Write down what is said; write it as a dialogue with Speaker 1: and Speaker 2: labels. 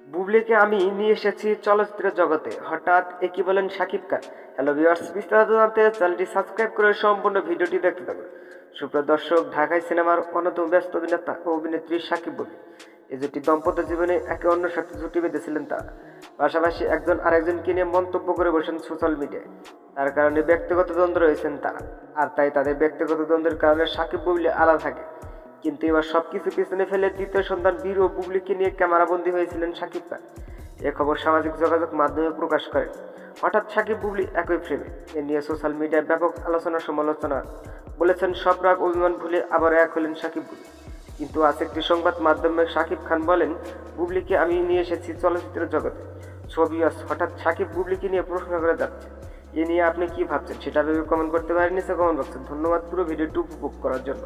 Speaker 1: বুবলিকে আমি নিয়ে এসেছি চলচ্চিত্র জগতে, হঠাৎ একই বলেন শাকিব খান। হ্যালো ভিউয়ার্স, বিস্তারিত জানতে চ্যানেলটি সাবস্ক্রাইব করে সম্পূর্ণ ভিডিওটি দেখতে থাকুন। সুপ্রিয় দর্শক, ঢাকায় সিনেমার অন্যতম ব্যস্ত অভিনেতা ও অভিনেত্রী শাকিব বুবলি এই জুটি দম্পত্য জীবনে একে অন্যের সাথে জুটি বেঁধেছিলেন তারা। পাশাপাশি একজন আরেকজনকে নিয়ে মন্তব্য করে বসেন সোশ্যাল মিডিয়ায়। তার কারণে ব্যক্তিগত দ্বন্দ্ব রয়েছেন তারা, আর তাই তাদের ব্যক্তিগত দ্বন্দ্বের কারণে শাকিব বুবলি আলাদা থাকে। কিন্তু এবার সবকিছু পিছনে ফেলে দ্বিতীয় সন্তান বীর ও বুবলিকে নিয়ে ক্যামেরাবন্দী হয়েছিলেন শাকিব খান। এ খবর সামাজিক যোগাযোগ মাধ্যমে প্রকাশ করেন। হঠাৎ শাকিব বুবলি একই ফ্রেমে, এ নিয়ে সোশ্যাল মিডিয়ায় ব্যাপক আলোচনা সমালোচনা। বলেছেন সব রাগ অভিমান ভুলে আবার এক হলেন শাকিব বুবলি। কিন্তু আজ একটি সংবাদ মাধ্যমে শাকিব খান বলেন, বুবলিকে আমি নিয়ে এসেছি চলচ্চিত্র জগতে। ছবি হঠাৎ শাকিব বুবলিকে নিয়ে প্রশ্ন করে যাচ্ছে। এ নিয়ে আপনি কি ভাবছেন সেটা ভেবে কমেন্ট করতে পারেন নিচে কমেন্ট বক্সে। ধন্যবাদ পুরো ভিডিওটি উপভোগ করার জন্য।